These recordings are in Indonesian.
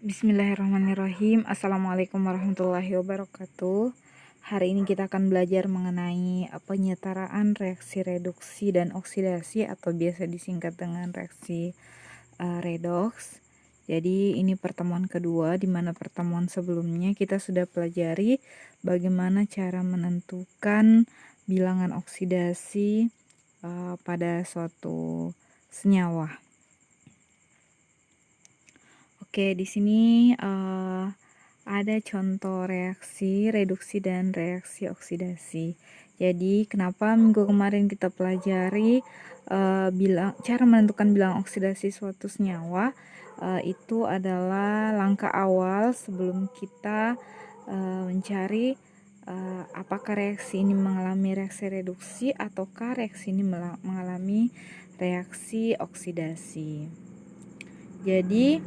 Bismillahirrahmanirrahim. Assalamualaikum warahmatullahi wabarakatuh. Hari ini kita akan belajar mengenai penyetaraan reaksi reduksi dan oksidasi atau biasa disingkat dengan reaksi redoks. Jadi ini pertemuan kedua, di mana pertemuan sebelumnya kita sudah pelajari bagaimana cara menentukan bilangan oksidasi pada suatu senyawa. Oke, di sini ada contoh reaksi reduksi dan reaksi oksidasi. Jadi, kenapa minggu kemarin kita pelajari cara menentukan bilangan oksidasi suatu senyawa? Itu adalah langkah awal sebelum kita mencari apakah reaksi ini mengalami reaksi reduksi ataukah reaksi ini mengalami reaksi oksidasi. Jadi,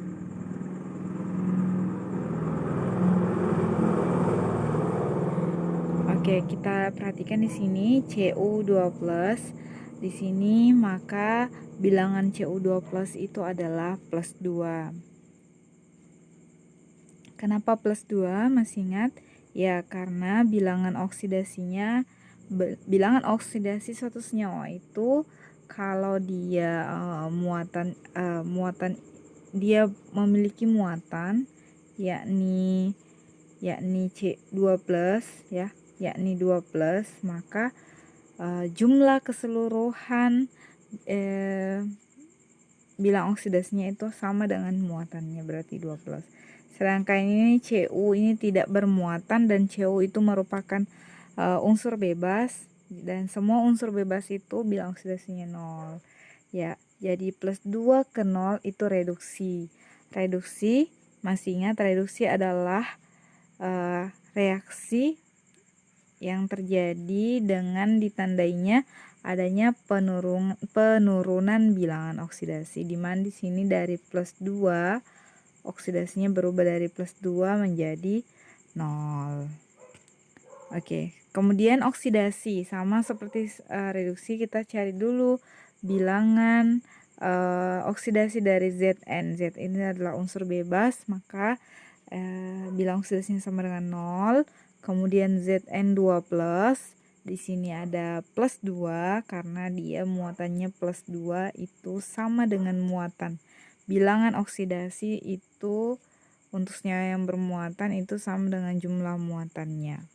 oke, kita perhatikan di sini Cu2+. Di sini maka bilangan Cu2+ itu adalah plus 2. Kenapa plus 2? Masih ingat? Ya, karena bilangan oksidasi suatu senyawa itu kalau dia muatan dia memiliki muatan yakni C2+ ya, yakni 2+, maka jumlah keseluruhan bilang oksidasinya itu sama dengan muatannya, berarti 2+. Sedangkan ini Cu ini tidak bermuatan dan Cu itu merupakan unsur bebas, dan semua unsur bebas itu bilang oksidasinya 0. Ya, jadi plus 2 ke 0 itu reduksi. Reduksi, masih ingat reduksi adalah reaksi yang terjadi dengan ditandainya adanya penurunan bilangan oksidasi, di mana di sini dari plus 2 oksidasinya berubah dari plus 2 menjadi 0. Oke, kemudian oksidasi sama seperti reduksi, kita cari dulu bilangan oksidasi dari Zn. Zn ini adalah unsur bebas, maka bilangan oksidasinya sama dengan 0. Kemudian Zn2+, di sini ada plus 2 karena dia muatannya plus 2 itu sama dengan muatan. Bilangan oksidasi itu untuk senyawa yang bermuatan itu sama dengan jumlah muatannya.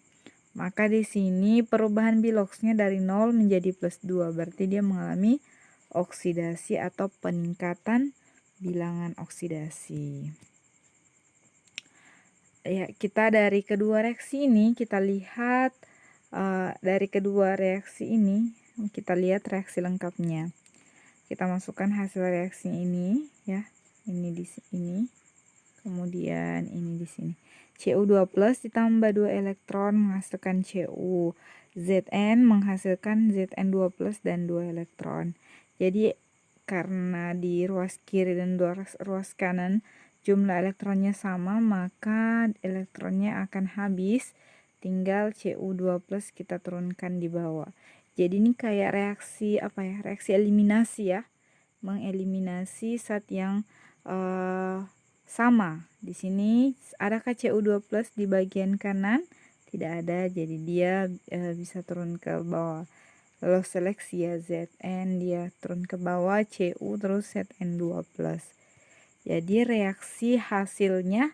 Maka di sini perubahan biloxnya dari 0 menjadi plus 2, berarti dia mengalami oksidasi atau peningkatan bilangan oksidasi. Ya, kita dari kedua reaksi ini kita lihat kita lihat reaksi lengkapnya. Kita masukkan hasil reaksi ini ya, ini di sini, kemudian ini di sini. Cu2+ ditambah 2 elektron menghasilkan Cu. Zn menghasilkan Zn2+ dan 2 elektron. Jadi karena di ruas kiri dan ruas kanan jumlah elektronnya sama, maka elektronnya akan habis, tinggal Cu2+ kita turunkan di bawah. Jadi ini kayak reaksi reaksi eliminasi ya, mengeliminasi zat yang sama. Di sini adakah Cu2+ di bagian kanan? Tidak ada, jadi dia bisa turun ke bawah. Lalu seleksi ya, Zn dia turun ke bawah, Cu terus Zn2+. Jadi reaksi hasilnya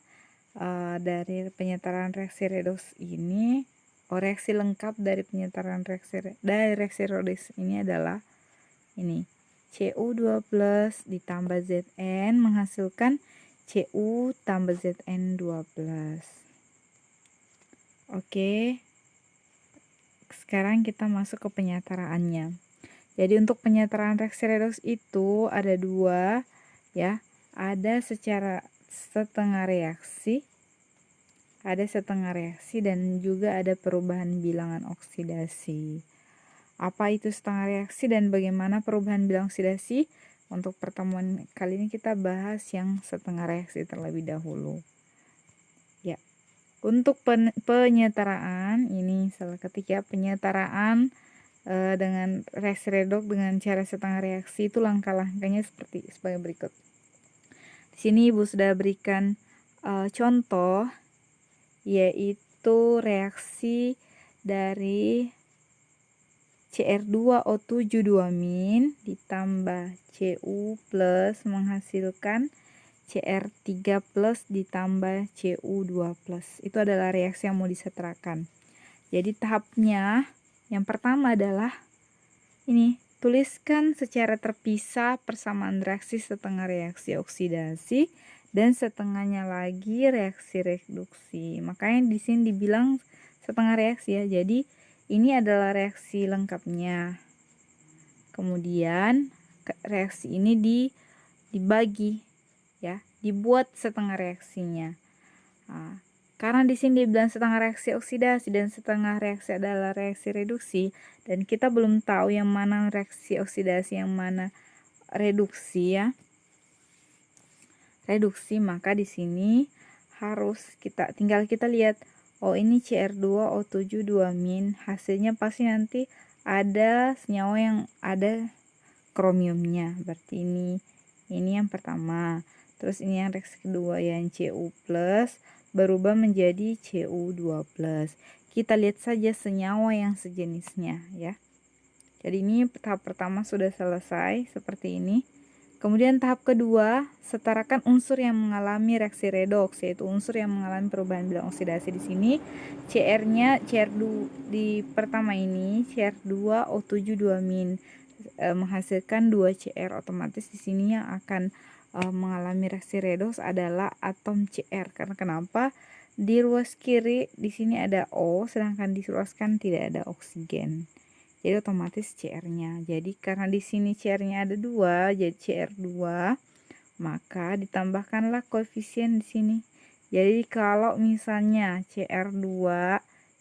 dari penyetaraan reaksi redoks ini, reaksi lengkap dari penyetaraan reaksi redoks ini adalah ini, Cu2+ ditambah Zn menghasilkan Cu tambah Zn2+. Oke, sekarang kita masuk ke penyetaraannya. Jadi untuk penyetaraan reaksi redoks itu ada dua ya, ada secara setengah reaksi, dan juga ada perubahan bilangan oksidasi. Apa itu setengah reaksi dan bagaimana perubahan bilangan oksidasi? Untuk pertemuan kali ini kita bahas yang setengah reaksi terlebih dahulu. Ya, untuk penyetaraan ini salah ketik ya, penyetaraan dengan reaksi redoks dengan cara setengah reaksi itu langkah-langkahnya sebagai berikut. Di sini Ibu sudah berikan contoh yaitu reaksi dari Cr2O7 2- ditambah Cu plus menghasilkan Cr3 plus ditambah Cu2 plus. Itu adalah reaksi yang mau disetarakan. Jadi tahapnya yang pertama adalah ini, tuliskan secara terpisah persamaan reaksi setengah reaksi oksidasi dan setengahnya lagi reaksi reduksi. Makanya di sini dibilang setengah reaksi ya. Jadi ini adalah reaksi lengkapnya. Kemudian reaksi ini dibagi ya, dibuat setengah reaksinya. Nah, karena di sini dibilang setengah reaksi oksidasi dan setengah reaksi adalah reaksi reduksi, dan kita belum tahu yang mana reaksi oksidasi, yang mana reduksi ya. Reduksi, maka di sini harus tinggal kita lihat, oh ini Cr2O7 2-, hasilnya pasti nanti ada senyawa yang ada kromiumnya. Berarti ini yang pertama. Terus ini yang reaksi kedua yang Cu plus berubah menjadi Cu2 plus. Kita lihat saja senyawa yang sejenisnya ya. Jadi ini tahap pertama sudah selesai seperti ini. Kemudian tahap kedua, setarakan unsur yang mengalami reaksi redoks, yaitu unsur yang mengalami perubahan bilang oksidasi. Di sini Cr-nya Cr2 di pertama ini Cr2O7 2- menghasilkan 2 Cr, otomatis di sini yang akan mengalami reaksi redoks adalah atom Cr. Karena kenapa? Di ruas kiri di sini ada O, sedangkan di ruas kanan tidak ada oksigen. Jadi otomatis Cr-nya. Jadi karena di sini Cr-nya ada 2, jadi Cr2, maka ditambahkanlah koefisien di sini. Jadi kalau misalnya Cr2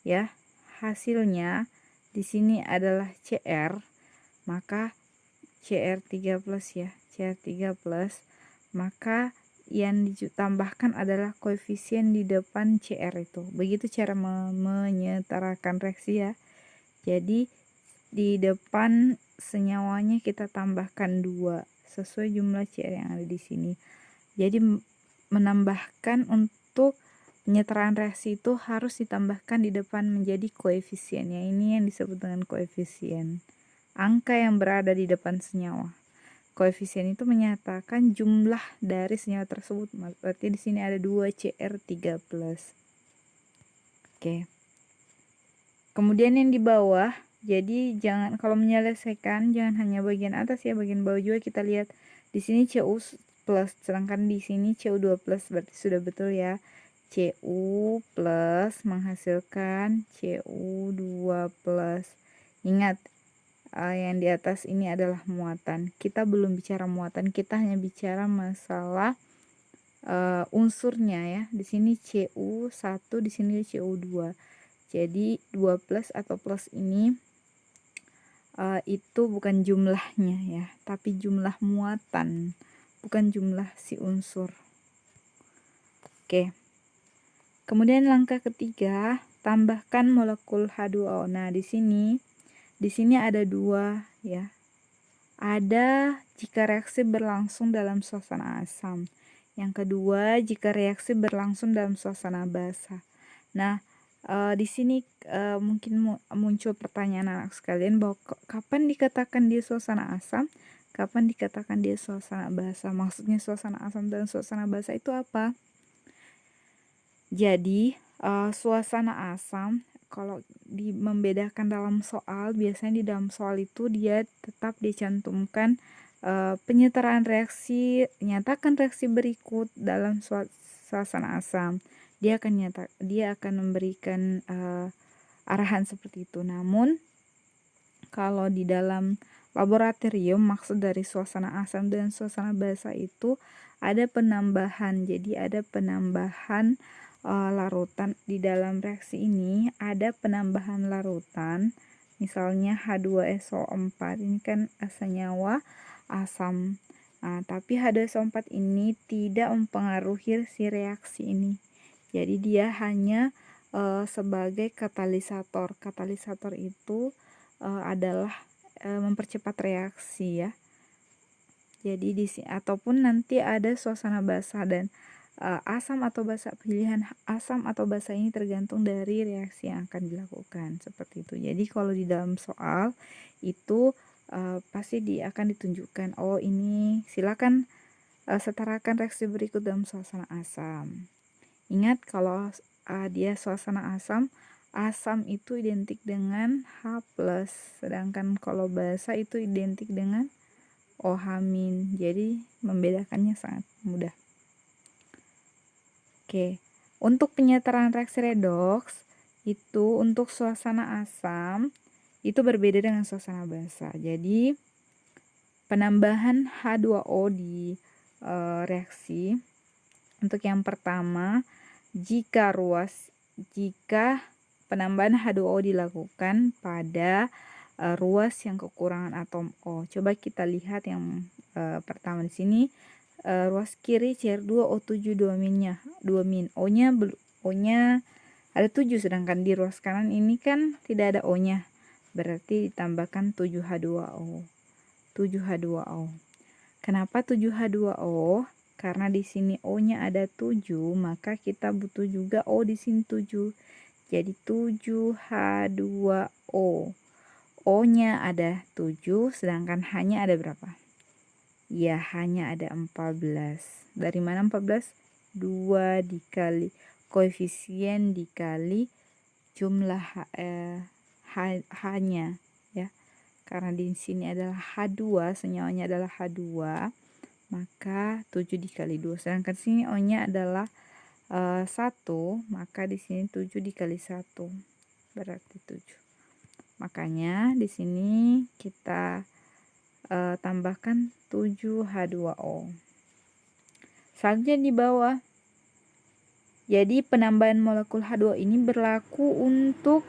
ya, hasilnya di sini adalah Cr, maka Cr3 plus ya, Cr3 plus, maka yang ditambahkan adalah koefisien di depan Cr itu. Begitu cara menyetarakan reaksi ya. Jadi di depan senyawanya kita tambahkan 2 sesuai jumlah Cr yang ada di sini. Jadi menambahkan untuk penyetaraan reaksi itu harus ditambahkan di depan menjadi koefisiennya. Ini yang disebut dengan koefisien. Angka yang berada di depan senyawa. Koefisien itu menyatakan jumlah dari senyawa tersebut. Berarti di sini ada 2 Cr3 plus. Oke. Kemudian yang di bawah, jadi jangan, kalau menyelesaikan jangan hanya bagian atas ya, bagian bawah juga kita lihat. Di sini Cu plus, sedangkan di sini Cu2 plus, berarti sudah betul ya. Cu plus menghasilkan Cu2 plus. Ingat, yang di atas ini adalah muatan. Kita belum bicara muatan, kita hanya bicara masalah unsurnya ya. Di sini Cu1, di sini Cu2. Jadi 2 plus atau plus ini itu bukan jumlahnya ya, tapi jumlah muatan, bukan jumlah si unsur. Oke. Kemudian langkah ketiga, tambahkan molekul H2O. Nah, di sini ada 2 ya. Ada jika reaksi berlangsung dalam suasana asam. Yang kedua, jika reaksi berlangsung dalam suasana basah. Nah, di sini mungkin muncul pertanyaan anak sekalian bahwa kapan dikatakan dia suasana asam, kapan dikatakan dia suasana basah. Maksudnya suasana asam dan suasana basah itu apa? Jadi suasana asam kalau membedakan dalam soal, biasanya di dalam soal itu dia tetap dicantumkan penyetaraan reaksi, nyatakan reaksi berikut dalam suasana asam. Dia akan memberikan arahan seperti itu. Namun kalau di dalam laboratorium, maksud dari suasana asam dan suasana basah itu ada penambahan. Jadi ada penambahan larutan di dalam reaksi ini, ada penambahan larutan. Misalnya H2SO4 ini kan senyawa asam. Nah, tapi H2SO4 ini tidak mempengaruhi si reaksi ini. Jadi dia hanya sebagai katalisator. Katalisator itu adalah mempercepat reaksi ya. Jadi ataupun nanti ada suasana basah, dan asam atau basa. Pilihan asam atau basa ini tergantung dari reaksi yang akan dilakukan, seperti itu. Jadi kalau di dalam soal itu pasti akan ditunjukkan, oh ini silakan setarakan reaksi berikut dalam suasana asam. Ingat kalau dia suasana asam, asam itu identik dengan H+, sedangkan kalau basa itu identik dengan OH-. Jadi membedakannya sangat mudah. Oke, untuk penyetaraan reaksi redoks itu untuk suasana asam itu berbeda dengan suasana basa. Jadi penambahan H2O di reaksi untuk yang pertama, jika penambahan H2O dilakukan pada ruas yang kekurangan atom O. Coba kita lihat yang pertama di sini. Ruas kiri Cr2O7 2 min-nya, O-nya ada 7, sedangkan di ruas kanan ini kan tidak ada O-nya. Berarti ditambahkan 7H2O. Kenapa 7H2O? Karena di sini O-nya ada 7, maka kita butuh juga O di sini 7. Jadi 7H2O. O-nya ada 7, sedangkan H-nya ada berapa? Ya, hanya ada 14. Dari mana 14? 2 dikali koefisien dikali jumlah H-nya ya. Karena di sini adalah H2, senyawanya adalah H2, maka 7 dikali 2. Sedangkan sini O-nya adalah 1, maka di sini 7 dikali 1 berarti 7. Makanya di sini kita tambahkan 7H2O. Selanjutnya di bawah. Jadi penambahan molekul H2O ini berlaku untuk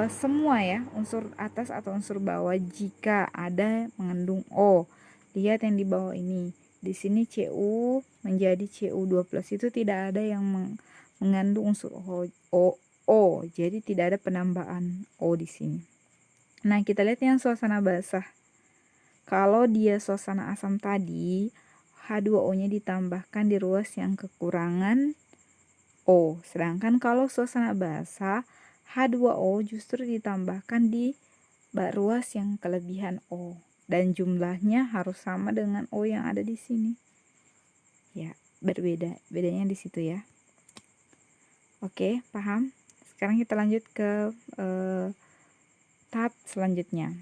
semua ya, unsur atas atau unsur bawah jika ada mengandung O. Lihat yang di bawah ini. Di sini Cu menjadi Cu2+, itu tidak ada yang mengandung unsur O. Jadi tidak ada penambahan O di sini. Nah, kita lihat yang suasana basah. Kalau dia suasana asam tadi, H2O-nya ditambahkan di ruas yang kekurangan O. Sedangkan kalau suasana basa, H2O justru ditambahkan di ruas yang kelebihan O. Dan jumlahnya harus sama dengan O yang ada di sini. Ya, berbeda. Bedanya di situ ya. Oke, paham? Sekarang kita lanjut ke tahap selanjutnya.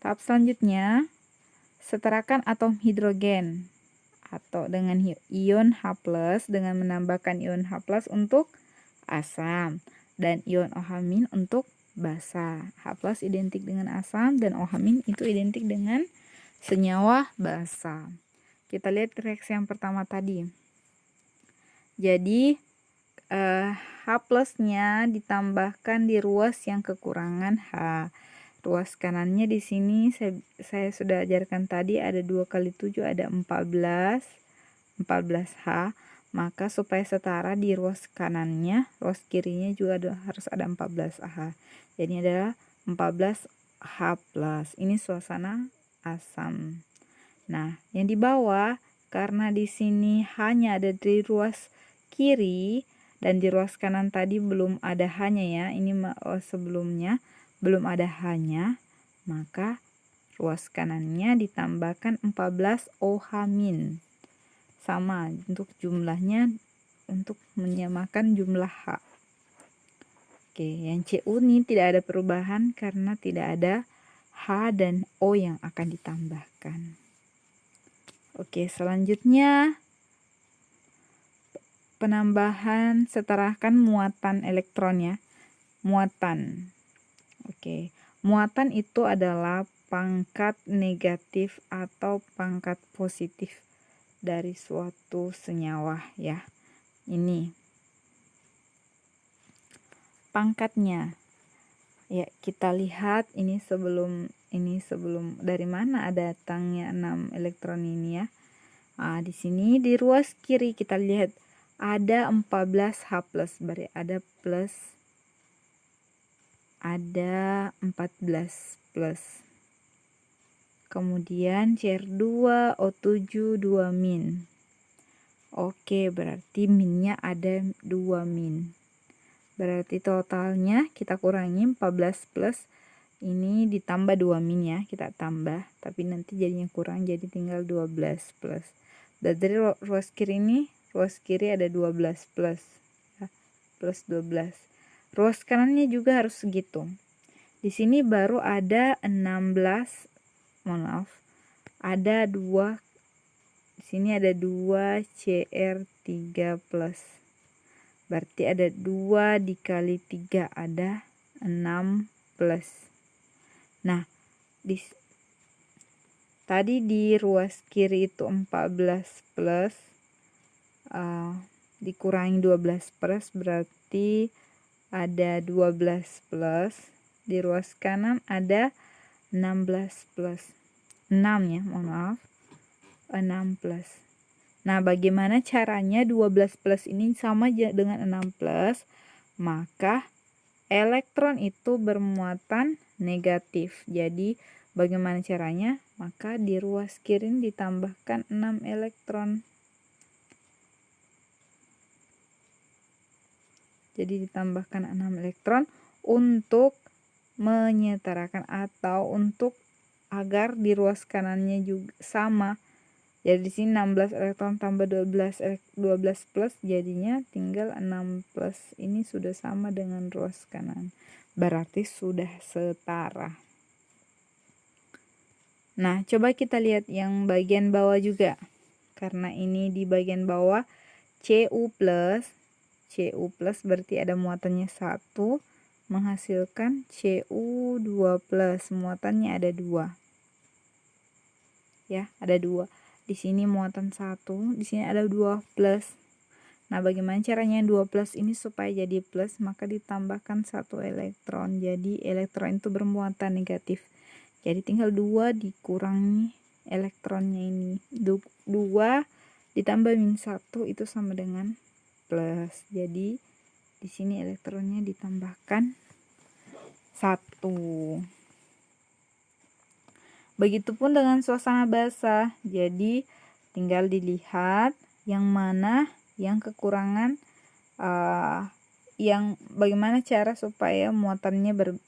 Tahap selanjutnya, setarakan atom hidrogen atau dengan ion H+ dengan menambahkan ion H+ untuk asam dan ion OH- untuk basa. H+ identik dengan asam dan OH- itu identik dengan senyawa basa. Kita lihat reaksi yang pertama tadi. Jadi H+-nya ditambahkan di ruas yang kekurangan H. Ruas kanannya di sini saya sudah ajarkan tadi ada 2 kali 7 ada 14H. Maka supaya setara di ruas kanannya, ruas kirinya juga harus ada 14H. Jadi adalah 14H+. Ini suasana asam. Nah, yang di bawah karena di sini hanya ada di ruas kiri dan di ruas kanan tadi belum ada H-nya ya. Ini sebelumnya belum ada H-nya, maka ruas kanannya ditambahkan 14OH-. Sama untuk jumlahnya untuk menyamakan jumlah H. Oke, yang Cu ini tidak ada perubahan karena tidak ada H dan O yang akan ditambahkan. Oke, selanjutnya penambahan setarakan muatan elektronnya. Muatan. Oke, muatan itu adalah pangkat negatif atau pangkat positif dari suatu senyawa ya. Ini pangkatnya. Ya, kita lihat ini sebelum dari mana ada datangnya 6 elektron ini ya. Nah, di sini di ruas kiri kita lihat ada 14H+, berarti ada plus, ada 14+. Kemudian Cr2O7 2-. Oke, berarti minnya ada 2 min. Berarti totalnya kita kurangi 14 plus ini ditambah 2 min ya, kita tambah. Tapi nanti jadinya kurang, jadi tinggal 12 plus. Dari ruas kiri ada 12 plus. Ya, plus 12. Ruas kanannya juga harus segitu. Di sini baru ada 16, mohon maaf, ada 2, di sini ada 2 CR3 plus. Berarti ada 2 dikali 3 ada 6 plus. Nah, tadi di ruas kiri itu 14 plus, dikurangi 12 plus berarti ada 12 plus. Di ruas kanan ada 16 plus. 6 ya, mohon maaf. 6 plus. Nah, bagaimana caranya 12 plus ini sama dengan 6 plus? Maka elektron itu bermuatan negatif. Jadi, bagaimana caranya? Maka di ruas kiri ditambahkan 6 elektron. Jadi, ditambahkan 6 elektron untuk menyetarakan atau untuk agar di ruas kanannya juga sama. Jadi di sini 16 elektron tambah 12 plus jadinya tinggal 6 plus. Ini sudah sama dengan ruas kanan. Berarti sudah setara. Nah, coba kita lihat yang bagian bawah juga. Karena ini di bagian bawah Cu plus berarti ada muatannya 1 menghasilkan Cu2 plus. Muatannya ada 2. Ya, ada 2. Di sini muatan 1, di sini ada 2 plus. Nah, bagaimana caranya 2 plus ini supaya jadi plus? Maka ditambahkan 1 elektron. Jadi elektron itu bermuatan negatif. Jadi tinggal 2 dikurangi elektronnya ini. 2 ditambah min 1 itu sama dengan plus. Jadi di sini elektronnya ditambahkan 1. Begitupun dengan suasana basah. Jadi tinggal dilihat yang mana yang kekurangan, yang bagaimana cara supaya muatannya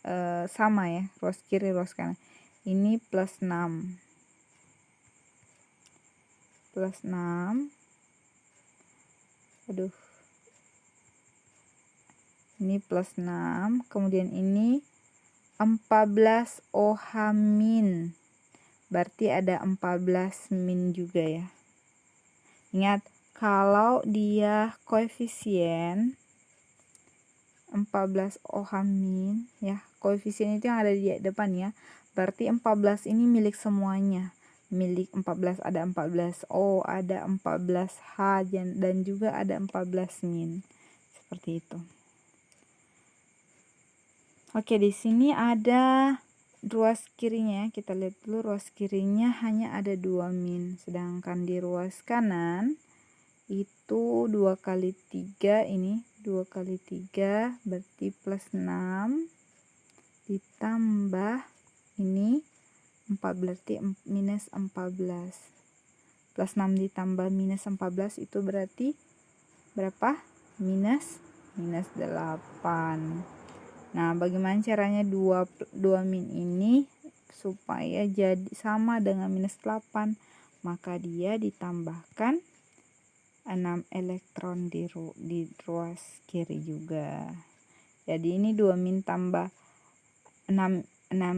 sama ya, ruas kiri ruas kanan. Ini plus 6. Plus 6. Aduh. Ini plus 6, kemudian ini 14 OH min. Berarti ada 14 min juga ya. Ingat, kalau dia koefisien 14 OH min ya, koefisien itu yang ada di depan ya. Berarti 14 ini milik semuanya. Milik 14 ada 14 O, ada 14 H dan juga ada 14 min. Seperti itu. Oke, di sini ada ruas kirinya. Kita lihat dulu, ruas kirinya hanya ada 2 min. Sedangkan di ruas kanan itu 2 kali 3, ini 2 kali 3 berarti plus 6 ditambah ini 4 berarti minus 14. Plus 6 ditambah minus 14 itu berarti berapa? Minus 8. Nah, bagaimana caranya 2 min ini supaya jadi sama dengan minus 8? Maka dia ditambahkan 6 elektron di ruas kiri juga. Jadi ini 2 min tambah 6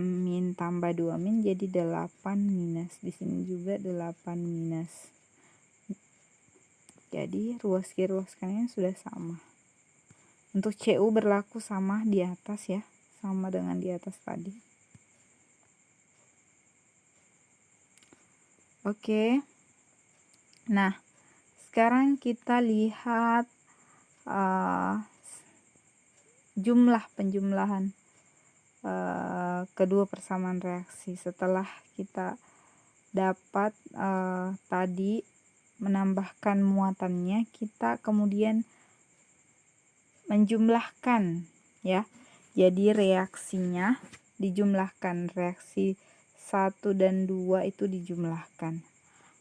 min tambah 2 min jadi 8 minus. Di sini juga 8 minus. Jadi ruas kiri ruas kanannya sudah sama. Untuk Cu berlaku sama di atas ya, sama dengan di atas tadi. Oke. Nah, sekarang kita lihat penjumlahan kedua persamaan reaksi. Setelah kita dapat tadi menambahkan muatannya, kita kemudian menjumlahkan ya. Jadi reaksinya dijumlahkan, reaksi 1 dan 2 itu dijumlahkan.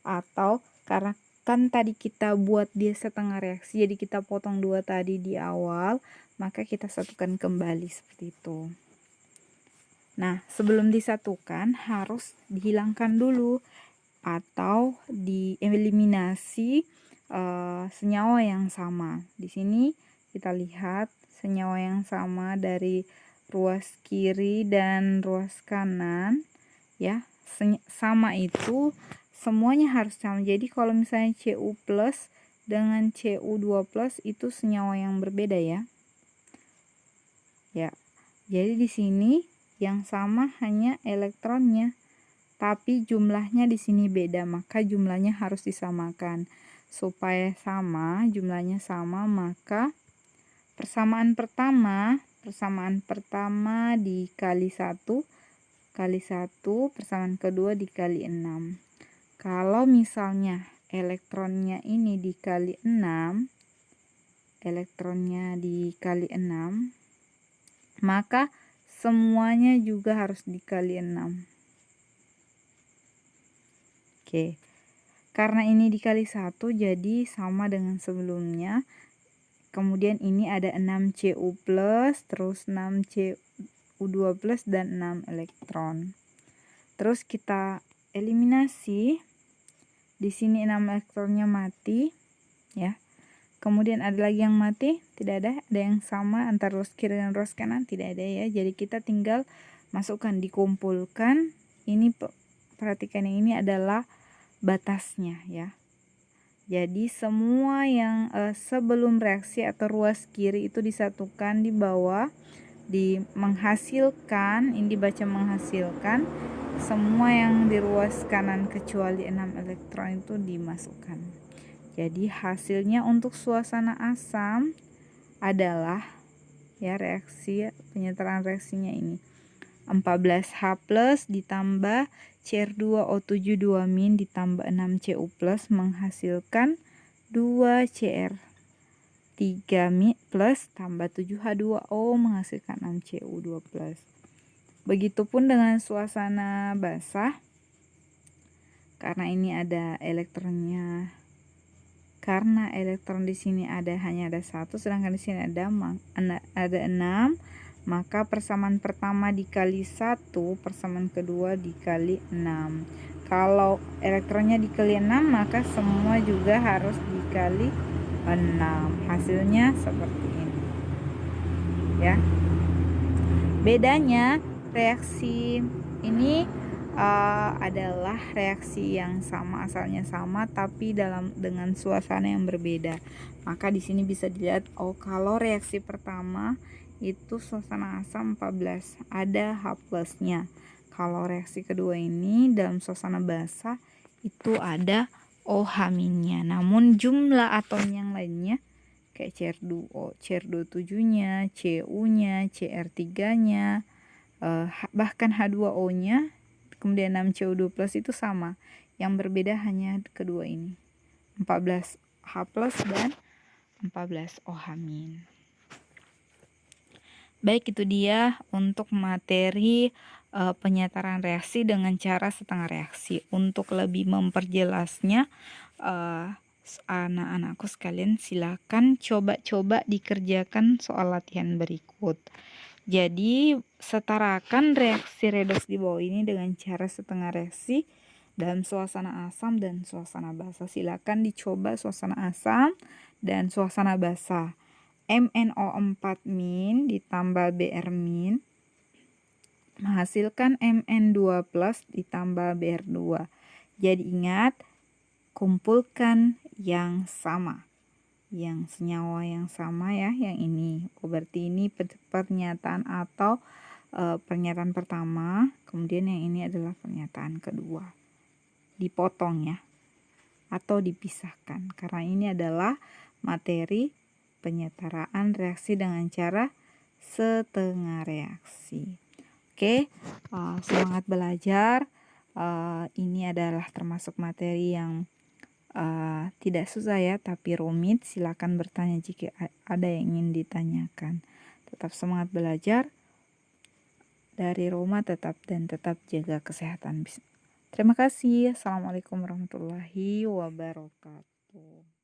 Atau karena kan tadi kita buat dia setengah reaksi, jadi kita potong 2 tadi di awal, maka kita satukan kembali seperti itu. Nah, sebelum disatukan harus dihilangkan dulu atau dieliminasi senyawa yang sama. Di sini kita lihat senyawa yang sama dari ruas kiri dan ruas kanan ya. Sama itu semuanya harus sama. Jadi kalau misalnya Cu+ dengan Cu2+ itu senyawa yang berbeda ya. Ya. Jadi di sini yang sama hanya elektronnya, tapi jumlahnya di sini beda, maka jumlahnya harus disamakan. Supaya sama, jumlahnya sama, maka persamaan pertama dikali 1 kali 1, persamaan kedua dikali 6. Kalau misalnya elektronnya ini dikali 6, maka semuanya juga harus dikali 6. Oke. Karena ini dikali 1 jadi sama dengan sebelumnya. Kemudian ini ada 6 Cu+, terus 6 Cu2+ dan 6 elektron. Terus kita eliminasi. Di sini 6 elektronnya mati ya. Kemudian ada lagi yang mati? Tidak ada. Ada yang sama antara ruas kiri dan ruas kanan? Tidak ada ya. Jadi kita tinggal masukkan, dikumpulkan. Ini perhatikan, yang ini adalah batasnya ya. Jadi semua yang sebelum reaksi atau ruas kiri itu disatukan di bawah, menghasilkan, ini dibaca menghasilkan, semua yang di ruas kanan kecuali 6 elektron itu dimasukkan. Jadi hasilnya untuk suasana asam adalah ya, reaksi penyetaraan reaksinya ini 14H+ ditambah Cr2O7 2- ditambah 6Cu+ menghasilkan 2Cr3- tambah 7H2O menghasilkan 6Cu2+. Begitupun dengan suasana basah, karena ini ada elektronnya. Karena elektron di sini hanya ada 1, sedangkan di sini ada 6, maka persamaan pertama dikali 1, persamaan kedua dikali 6. Kalau elektronnya dikali 6, maka semua juga harus dikali 6. Hasilnya seperti ini. Ya. Bedanya reaksi ini adalah reaksi yang sama, asalnya sama, tapi dengan suasana yang berbeda. Maka di sini bisa dilihat, kalau reaksi pertama itu suasana asam 14, ada H+-nya. Kalau reaksi kedua ini dalam suasana basah itu ada OH-nya. Namun jumlah atom yang lainnya kayak Cr2O7-nya, Cu-nya, Cr3-nya, bahkan H2O-nya, kemudian 6Cu2+ itu sama. Yang berbeda hanya kedua ini, 14H+ dan 14OH-. Baik, itu dia untuk materi penyetaraan reaksi dengan cara setengah reaksi. Untuk lebih memperjelasnya, anak-anakku sekalian, silakan coba-coba dikerjakan soal latihan berikut. Jadi setarakan reaksi redoks di bawah ini dengan cara setengah reaksi dalam suasana asam dan suasana basah. Silakan dicoba suasana asam dan suasana basah. MnO4- ditambah Br- menghasilkan Mn2+ ditambah Br2. Jadi ingat, kumpulkan yang sama, yang senyawa yang sama ya, yang ini. Berarti ini pernyataan atau pernyataan pertama, kemudian yang ini adalah pernyataan kedua. Dipotong ya, atau dipisahkan, karena ini adalah materi penyetaraan reaksi dengan cara setengah reaksi. Oke, semangat belajar. Ini adalah termasuk materi yang tidak susah ya, tapi rumit. Silakan bertanya jika ada yang ingin ditanyakan. Tetap semangat belajar. Dari rumah tetap jaga kesehatan. Terima kasih. Assalamualaikum warahmatullahi wabarakatuh. gitu.